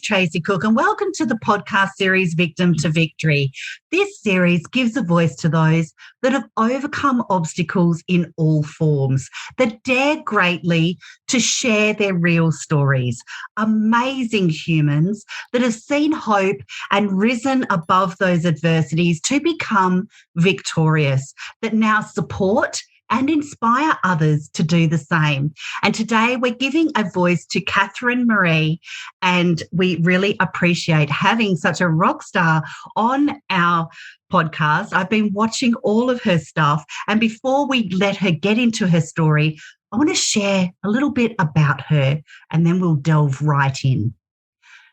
Tracey Cook, and welcome to the podcast series Victim to Victory. This series gives a voice to those that have overcome obstacles in all forms, that dare greatly to share their real stories. Amazing humans that have seen hope and risen above those adversities to become victorious, that now support and inspire others to do the same. And today we're giving a voice to Katherine Marie, and we really appreciate having such a rock star on our podcast. I've been watching all of her stuff, and before we let her get into her story, I want to share a little bit about her, and then we'll delve right in.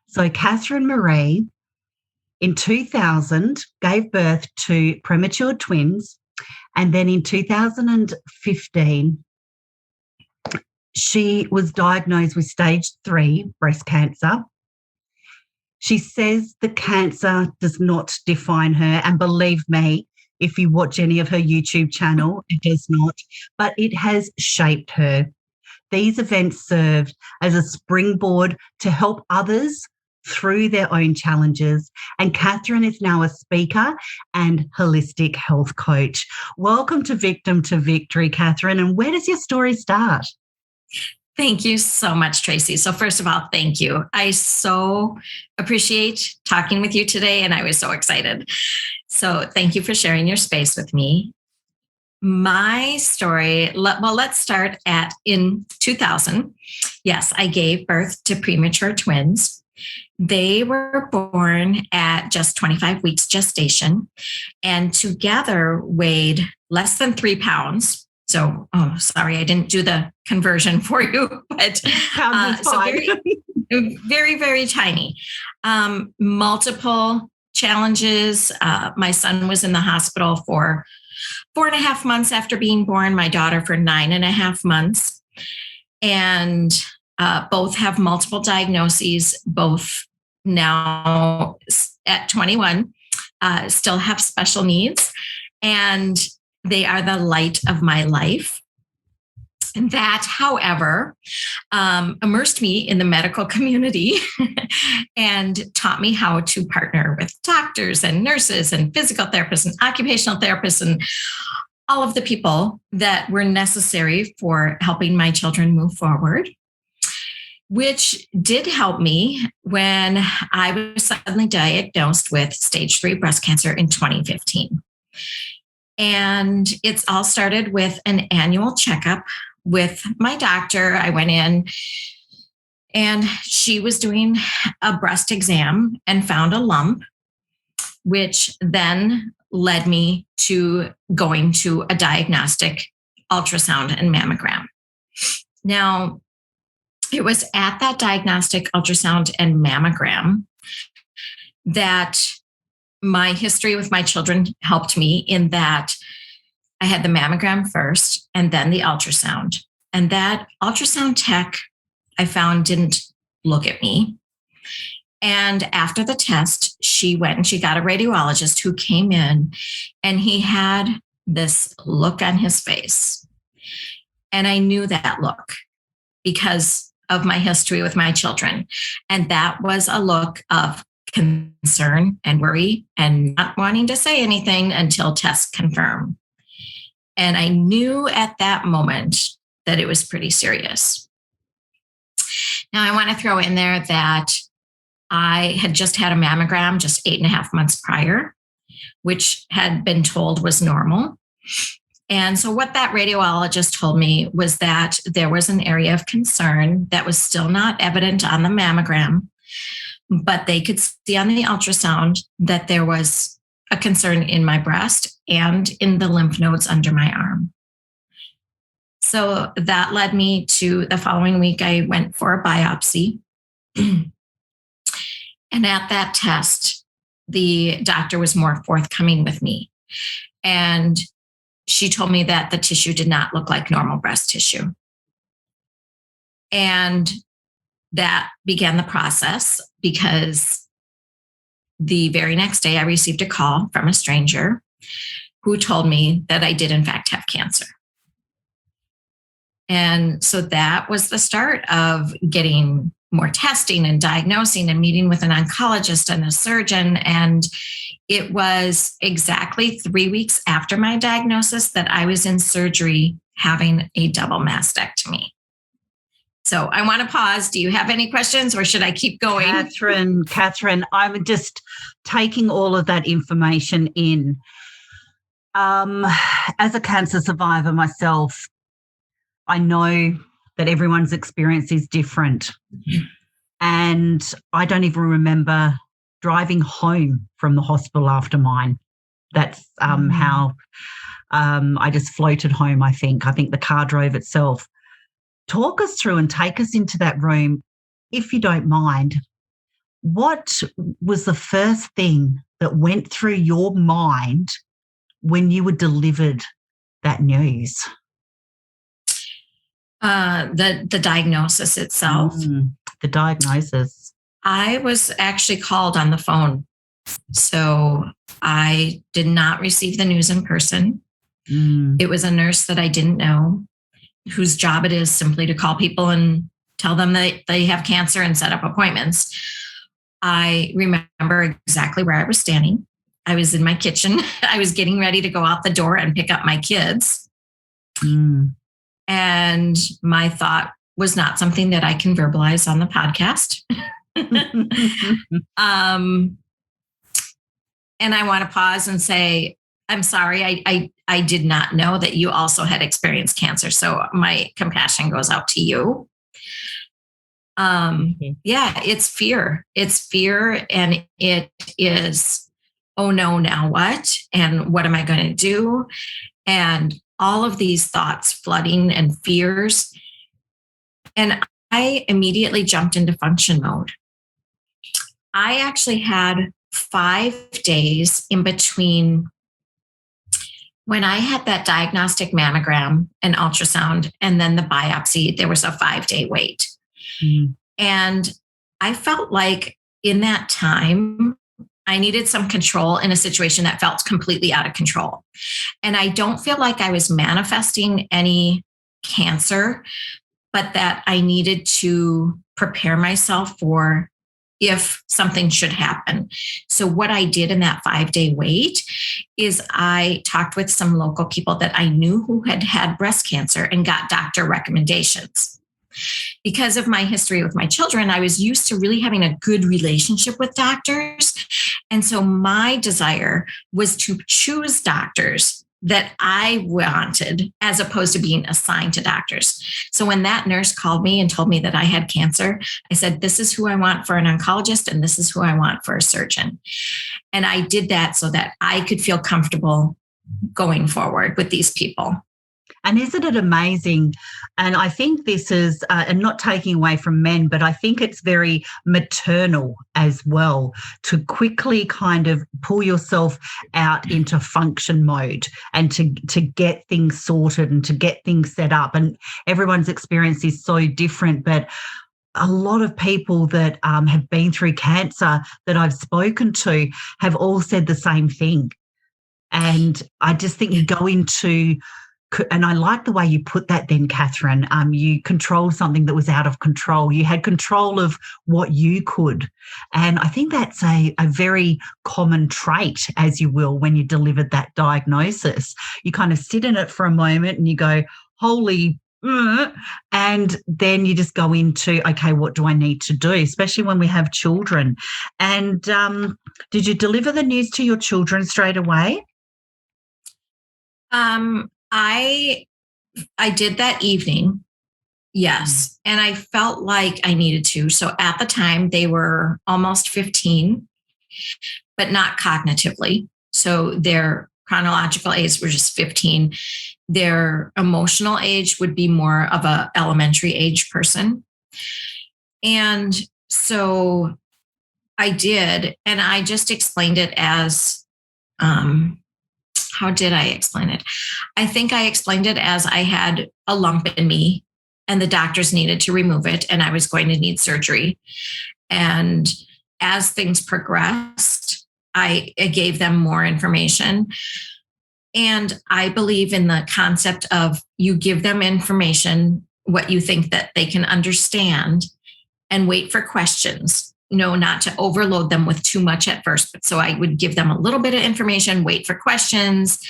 So Katherine Marie, in 2000, gave birth to premature twins. And then in 2015, she was diagnosed with stage 3 breast cancer. She says the cancer does not define her. And believe me, if you watch any of her YouTube channel, it does not. But it has shaped her. These events served as a springboard to help others through their own challenges. And Katherine is now a speaker and holistic health coach. Welcome to Victim to Victory, Katherine. And where does your story start? Thank you so much, Tracey. So first of all, thank you. I so appreciate talking with you today, and I was so excited. So thank you for sharing your space with me. My story, let's start in 2000. Yes, I gave birth to premature twins. They were born at just 25 weeks gestation and together weighed less than 3 pounds. So, sorry, I didn't do the conversion for you, but so very, very tiny. Multiple challenges. My son was in the hospital for 4.5 months after being born, my daughter for 9.5 months. And both have multiple diagnoses, both now at 21, still have special needs, and they are the light of my life. And that, however, immersed me in the medical community and taught me how to partner with doctors and nurses and physical therapists and occupational therapists and all of the people that were necessary for helping my children move forward, which did help me when I was suddenly diagnosed with stage 3 breast cancer in 2015. And it's all started with an annual checkup with my doctor. I went in and she was doing a breast exam and found a lump, which then led me to going to a diagnostic ultrasound and mammogram. Now, it was at that diagnostic ultrasound and mammogram that my history with my children helped me, in that I had the mammogram first and then the ultrasound. And that ultrasound tech, I found, didn't look at me. And after the test, she went and she got a radiologist who came in, and he had this look on his face. And I knew that look because of my history with my children. And that was a look of concern and worry and not wanting to say anything until tests confirm. And I knew at that moment that it was pretty serious. Now, I want to throw in there that I had just had a mammogram just 8.5 months prior, which had been told was normal. And so what that radiologist told me was that there was an area of concern that was still not evident on the mammogram, but they could see on the ultrasound that there was a concern in my breast and in the lymph nodes under my arm. So that led me to the following week, I went for a biopsy. And at that test, the doctor was more forthcoming with me. And she told me that the tissue did not look like normal breast tissue. And that began the process, because the very next day I received a call from a stranger who told me that I did in fact have cancer. And so that was the start of getting more testing and diagnosing and meeting with an oncologist and a surgeon. And it was exactly 3 weeks after my diagnosis that I was in surgery having a double mastectomy. So I want to pause. Do you have any questions or should I keep going? Katherine, I'm just taking all of that information in. As a cancer survivor myself, I know that everyone's experience is different. And I don't even remember driving home from the hospital after mine. That's how I just floated home, I think. I think the car drove itself. Talk us through and take us into that room, if you don't mind. What was the first thing that went through your mind when you were delivered that news? The diagnosis itself. The diagnosis. I was actually called on the phone. So I did not receive the news in person. It was a nurse that I didn't know, whose job it is simply to call people and tell them that they have cancer and set up appointments. I remember exactly where I was standing. I was in my kitchen. I was getting ready to go out the door and pick up my kids. And my thought was not something that I can verbalize on the podcast. And I want to pause and say, I'm sorry, I did not know that you also had experienced cancer. So my compassion goes out to you. Yeah, it's fear. It's fear. And it is, oh no, now what? And what am I going to do? And all of these thoughts flooding and fears. And I immediately jumped into function mode. I actually had 5 days in between when I had that diagnostic mammogram and ultrasound and then the biopsy. There was a 5-day wait. And I felt like in that time, I needed some control in a situation that felt completely out of control. And I don't feel like I was manifesting any cancer, but that I needed to prepare myself for if something should happen. So what I did in that 5-day wait is I talked with some local people that I knew who had had breast cancer and got doctor recommendations. Because of my history with my children, I was used to really having a good relationship with doctors. And so my desire was to choose doctors that I wanted as opposed to being assigned to doctors. So when that nurse called me and told me that I had cancer, I said, this is who I want for an oncologist and this is who I want for a surgeon. And I did that so that I could feel comfortable going forward with these people. And isn't it amazing? And I think this is, and not taking away from men, but I think it's very maternal as well to quickly kind of pull yourself out into function mode and to get things sorted and to get things set up. And everyone's experience is so different, but a lot of people that have been through cancer that I've spoken to have all said the same thing. And I just think you go into... And I like the way you put that then, Katherine. You controlled something that was out of control. You had control of what you could. And I think that's a very common trait, as you will, when you delivered that diagnosis. You kind of sit in it for a moment and you go, holy, and then you just go into, okay, what do I need to do, especially when we have children. And did you deliver the news to your children straight away? I did that evening. Yes. And I felt like I needed to. So at the time they were almost 15, but not cognitively. So their chronological age were just 15. Their emotional age would be more of a elementary age person. And so I did, and I just explained it as, how did I explain it? I think I explained it as I had a lump in me and the doctors needed to remove it and I was going to need surgery. And as things progressed, I gave them more information. And I believe in the concept of you give them information, what you think that they can understand, and wait for questions. Not to overload them with too much at first. But so I would give them a little bit of information, wait for questions,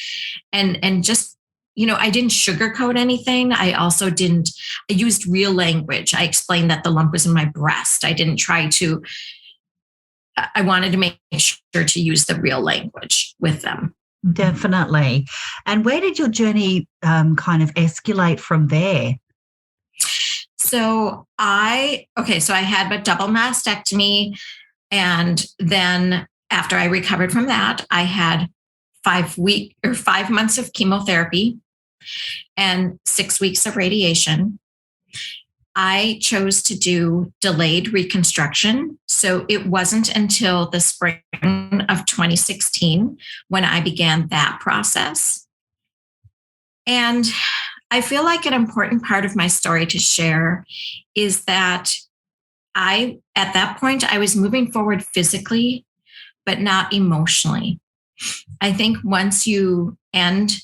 and just, I didn't sugarcoat anything. I used real language. I explained that the lump was in my breast. I wanted to make sure to use the real language with them. Definitely. And where did your journey kind of escalate from there? So I had a double mastectomy. And then after I recovered from that, I had 5 months of chemotherapy and 6 weeks of radiation. I chose to do delayed reconstruction. So it wasn't until the spring of 2016 when I began that process. And I feel like an important part of my story to share is that at that point, I was moving forward physically, but not emotionally. I think once you end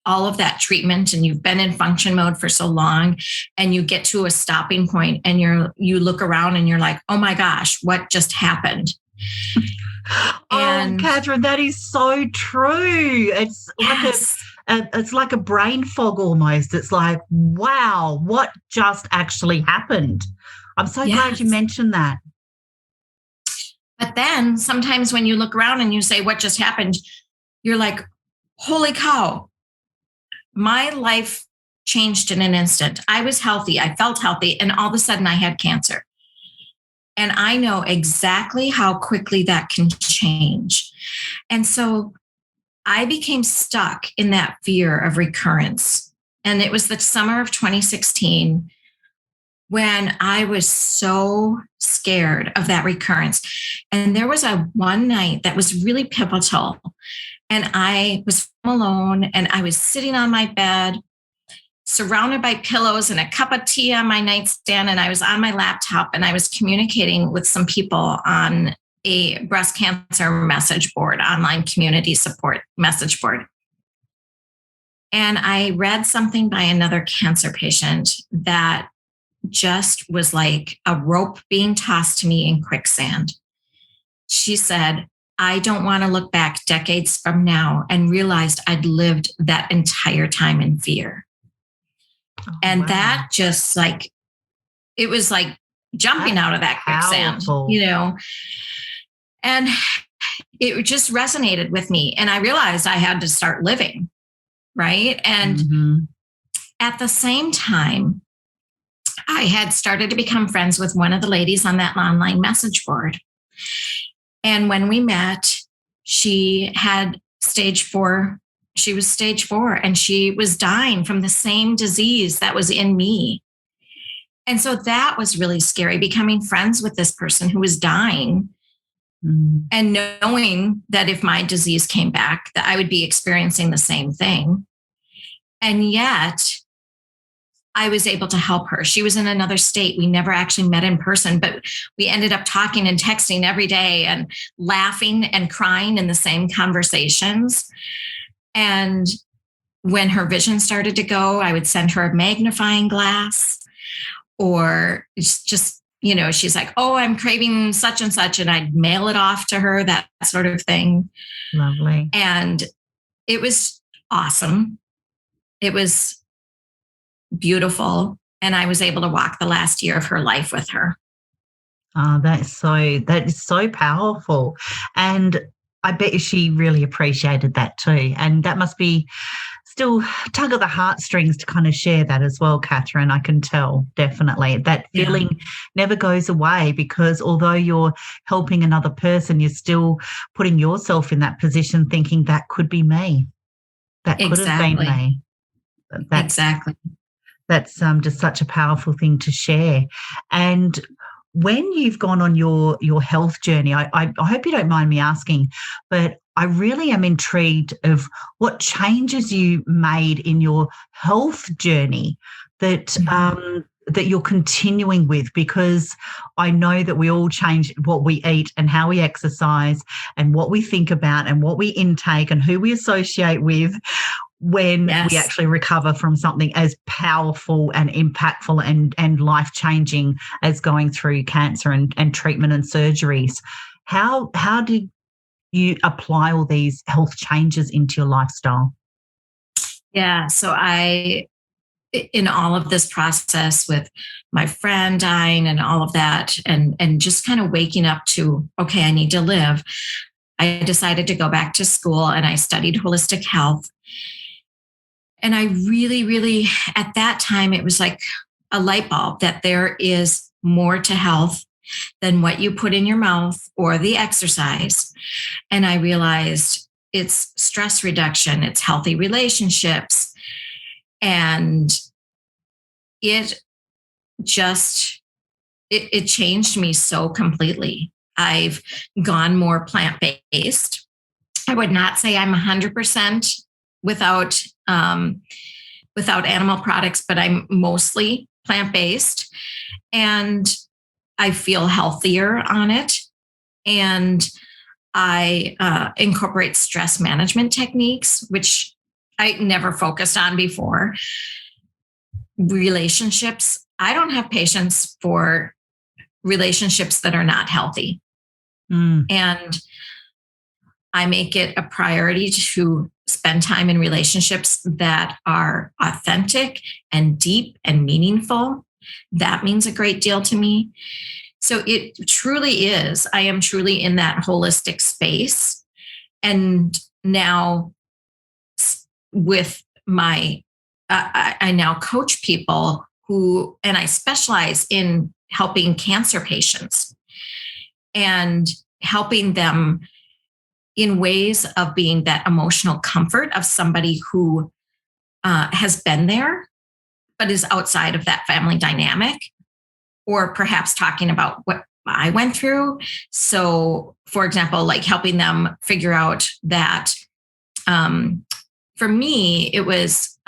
all of that treatment and you've been in function mode for so long and you get to a stopping point and you look around and you're like, oh my gosh, what just happened? And Katherine, that is so true. It's it's like a brain fog almost. It's like, wow, what just actually happened? I'm so glad you mentioned that. But then sometimes when you look around and you say, what just happened? You're like, holy cow, my life changed in an instant. I was healthy. I felt healthy. And all of a sudden I had cancer. And I know exactly how quickly that can change. And so I became stuck in that fear of recurrence. And it was the summer of 2016 when I was so scared of that recurrence. And there was one night that was really pivotal. And I was alone and I was sitting on my bed, surrounded by pillows and a cup of tea on my nightstand. And I was on my laptop and I was communicating with some people on a breast cancer message board, online community support message board. And I read something by another cancer patient that just was like a rope being tossed to me in quicksand. She said, I don't want to look back decades from now and realized I'd lived that entire time in fear. And that just it was like jumping out of that quicksand, and it just resonated with me. And I realized I had to start living. Right. And at the same time, I had started to become friends with one of the ladies on that online message board. And when we met, she had stage 4. She was stage 4 and she was dying from the same disease that was in me. And so that was really scary, becoming friends with this person who was dying and knowing that if my disease came back, that I would be experiencing the same thing. And yet I was able to help her. She was in another state. We never actually met in person, but we ended up talking and texting every day and laughing and crying in the same conversations. And when her vision started to go, I would send her a magnifying glass, or just, she's like, oh, I'm craving such and such. And I'd mail it off to her, that sort of thing. Lovely. And it was awesome. It was beautiful. And I was able to walk the last year of her life with her. Oh, that is so powerful. And I bet she really appreciated that too. And that must be still tug of the heartstrings to kind of share that as well, Katherine. I can tell, definitely. That feeling never goes away, because although you're helping another person, you're still putting yourself in that position thinking that could be me. That could have been me. Exactly. That's just such a powerful thing to share. And when you've gone on your health journey, I hope you don't mind me asking, but I really am intrigued of what changes you made in your health journey that that you're continuing with, because I know that we all change what we eat and how we exercise and what we think about and what we intake and who we associate with. when Yes. we actually recover from something as powerful and impactful and life-changing as going through cancer and treatment and surgeries. How did you apply all these health changes into your lifestyle? Yeah. So in all of this process with my friend dying and all of that, and just kind of waking up to, okay, I need to live, I decided to go back to school and I studied holistic health. And I really, really, at that time, it was like a light bulb that there is more to health than what you put in your mouth or the exercise. And I realized it's stress reduction, it's healthy relationships. And it just, it changed me so completely. I've gone more plant-based. I would not say I'm 100% without animal products, but I'm mostly plant-based, and I feel healthier on it. And I incorporate stress management techniques, which I never focused on before. Relationships. I don't have patience for relationships that are not healthy. And I make it a priority to spend time in relationships that are authentic and deep and meaningful. That means a great deal to me. So it truly is. I am truly in that holistic space. And now with my, I now coach people and I specialize in helping cancer patients and helping them in ways of being that emotional comfort of somebody who has been there, but is outside of that family dynamic, or perhaps talking about what I went through. So, for example, like helping them figure out that for me, it was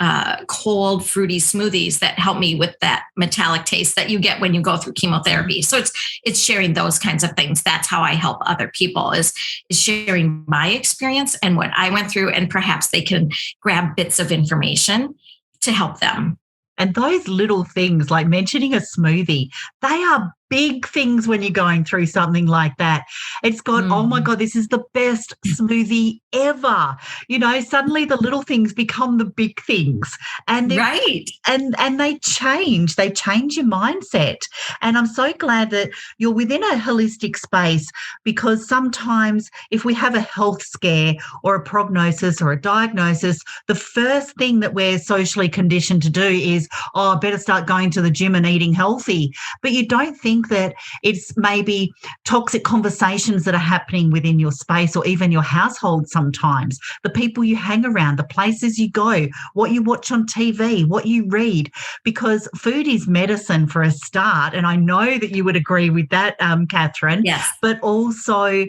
cold, fruity smoothies that help me with that metallic taste that you get when you go through chemotherapy. So it's sharing those kinds of things. That's how I help other people is sharing my experience and what I went through, and perhaps they can grab bits of information to help them. And those little things, like mentioning a smoothie, they are big things when you're going through something like that. It's got, oh my God, this is the best smoothie ever. You know, suddenly the little things become the big things. And right. And they change your mindset. And I'm so glad that you're within a holistic space, because sometimes if we have a health scare or a prognosis or a diagnosis, the first thing that we're socially conditioned to do is, oh, I better start going to the gym and eating healthy. But you don't think that it's maybe toxic conversations that are happening within your space or even your household sometimes, the people you hang around, the places you go, what you watch on TV, what you read, because food is medicine for a start. And I know that you would agree with that, Katherine. Yes. But also,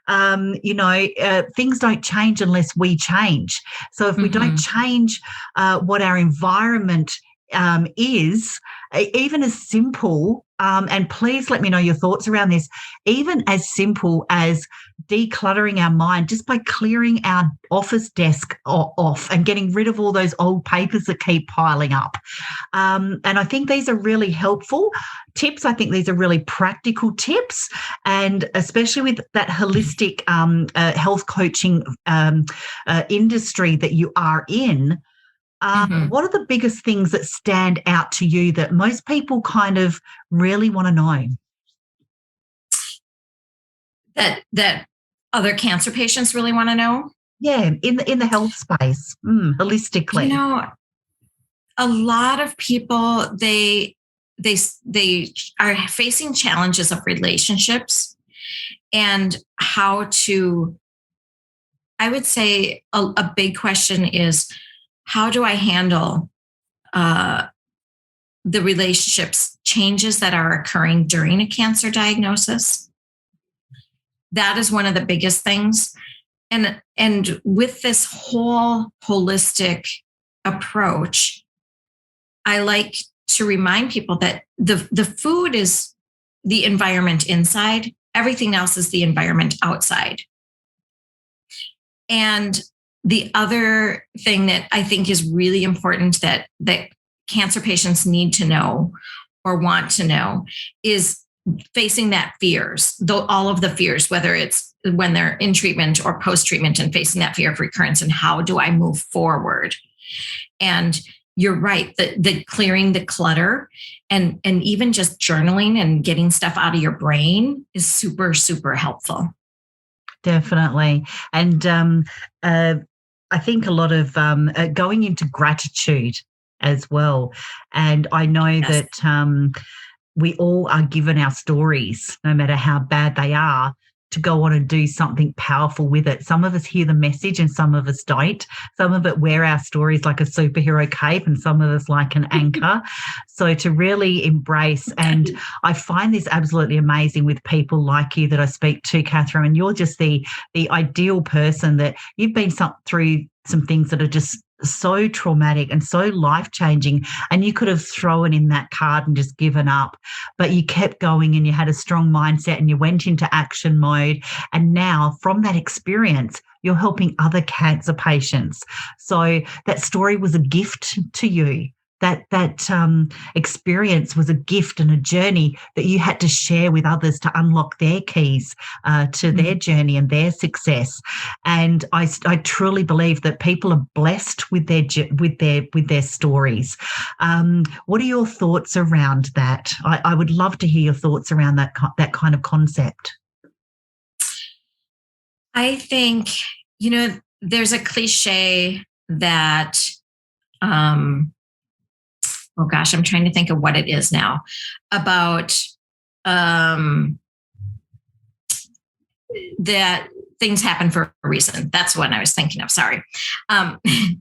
things don't change unless we change. So if we don't change what our environment is, even as simple, and please let me know your thoughts around this, even as simple as decluttering our mind just by clearing our office desk off and getting rid of all those old papers that keep piling up. And I think these are really helpful tips. I think these are really practical tips, and especially with that holistic health coaching industry that you are in. What are the biggest things that stand out to you that most people kind of really want to know? That other cancer patients really want to know? Yeah, in the health space, holistically. You know, a lot of people, they are facing challenges of relationships and how to, I would say a big question is, how do I handle the relationships changes that are occurring during a cancer diagnosis? That is one of the biggest things. And with this whole holistic approach, I like to remind people that the food is the environment inside, everything else is the environment outside. And the other thing that I think is really important that cancer patients need to know or want to know is facing that fears, though all of the fears, whether it's when they're in treatment or post-treatment, and facing that fear of recurrence and how do I move forward. And you're right, the clearing the clutter and even just journaling and getting stuff out of your brain is super, super helpful. Definitely. And I think a lot of going into gratitude as well. And I know Yes. that we all are given our stories, no matter how bad they are, to go on and do something powerful with it. Some of us hear the message and some of us don't. Some of it wear our stories like a superhero cape and some of us like an anchor. So to really embrace, and I find this absolutely amazing with people like you that I speak to, Katherine, and you're just the ideal person, that you've been through some things that are just so traumatic and so life-changing, and you could have thrown in that card and just given up, but you kept going and you had a strong mindset and you went into action mode, and now from that experience you're helping other cancer patients. So that story was a gift to you. That experience was a gift and a journey that you had to share with others to unlock their keys to their journey and their success. And I truly believe that people are blessed with their stories. What are your thoughts around that? I would love to hear your thoughts around that kind of concept. I think, there's a cliche that, oh gosh, I'm trying to think of what it is now, about that things happen for a reason. That's what I was thinking of. Sorry.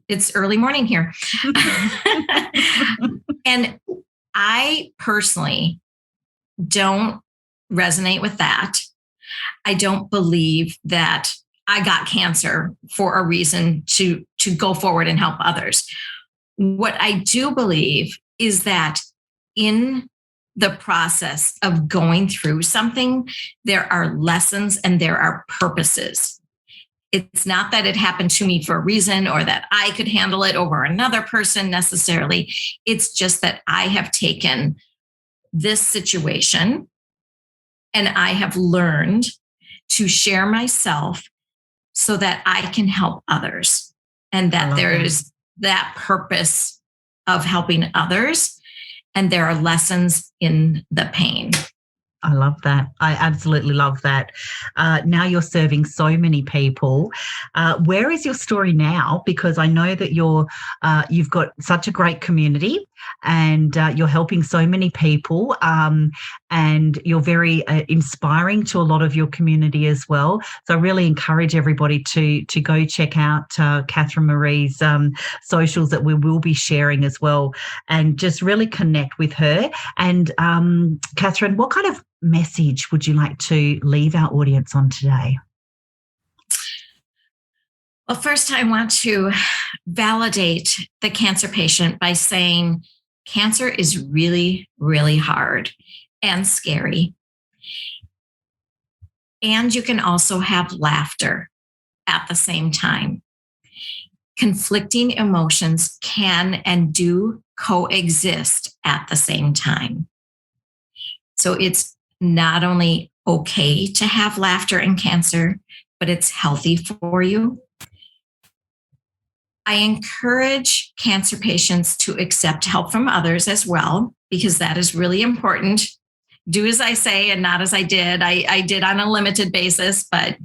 It's early morning here. And I personally don't resonate with that. I don't believe that I got cancer for a reason to go forward and help others. What I do believe is that in the process of going through something, there are lessons and there are purposes. It's not that it happened to me for a reason or that I could handle it over another person necessarily. It's just that I have taken this situation and I have learned to share myself so that I can help others, and that there's that purpose of helping others, and there are lessons in the pain. I love that. I absolutely love that. Now you're serving so many people. Where is your story now? Because I know that you've got such a great community, and you're helping so many people, and you're very inspiring to a lot of your community as well. So I really encourage everybody to go check out Katherine Marie's socials that we will be sharing as well, and just really connect with her. And Katherine, what kind of message would you like to leave our audience on today? Well, first, I want to validate the cancer patient by saying cancer is really, really hard and scary. And you can also have laughter at the same time. Conflicting emotions can and do coexist at the same time. So it's not only okay to have laughter in cancer, but it's healthy for you. I encourage cancer patients to accept help from others as well, because that is really important. Do as I say and not as I did. I did on a limited basis, but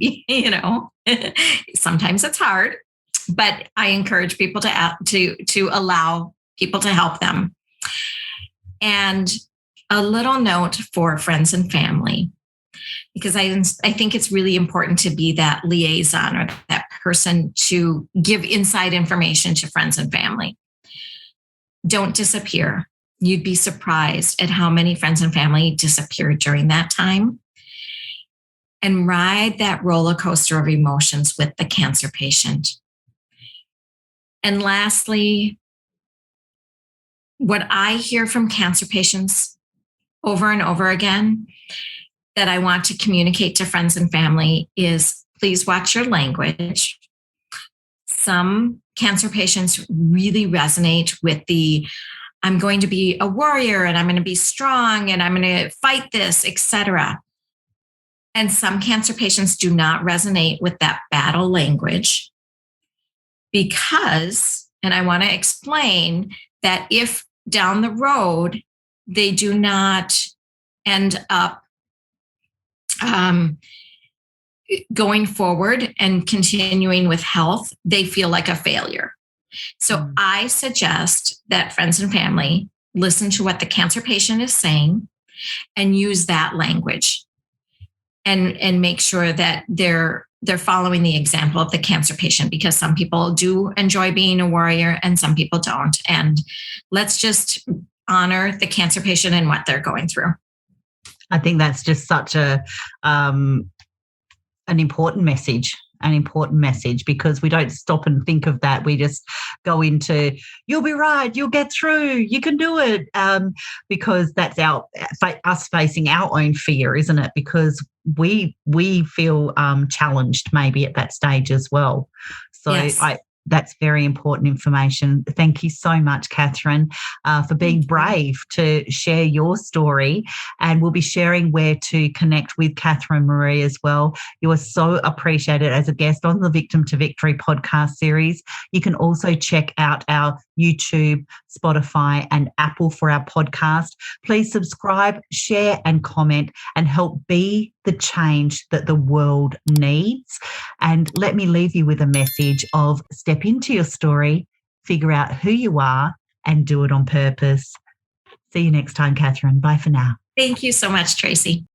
sometimes it's hard. But I encourage people to allow people to help them. And a little note for friends and family, because I think it's really important to be that liaison or that person to give inside information to friends and family. Don't disappear. You'd be surprised at how many friends and family disappeared during that time. And ride that roller coaster of emotions with the cancer patient. And lastly, what I hear from cancer patients over and over again that I want to communicate to friends and family is, please watch your language. some cancer patients really resonate with the I'm going to be a warrior and I'm going to be strong and I'm going to fight this, etc. And some cancer patients do not resonate with that battle language because, and I want to explain that if down the road they do not end up going forward and continuing with health, they feel like a failure. So I suggest that friends and family listen to what the cancer patient is saying and use that language and make sure that they're following the example of the cancer patient, because some people do enjoy being a warrior and some people don't. And let's just honor the cancer patient and what they're going through. I think that's just such an important message. Because we don't stop and think of that. We just go into, you'll be right, you'll get through, you can do it, because that's us facing our own fear, isn't it? Because we feel challenged maybe at that stage as well. So yes. That's very important information. Thank you so much, Katherine, for being brave to share your story. And we'll be sharing where to connect with Katherine Marie as well. You are so appreciated as a guest on the Victim to Victory podcast series. You can also check out our YouTube, Spotify, and Apple for our podcast. Please subscribe, share, and comment, and help be the change that the world needs. And let me leave you with a message of step into your story, figure out who you are, and do it on purpose. See you next time, Katherine. Bye for now. Thank you so much, Tracey.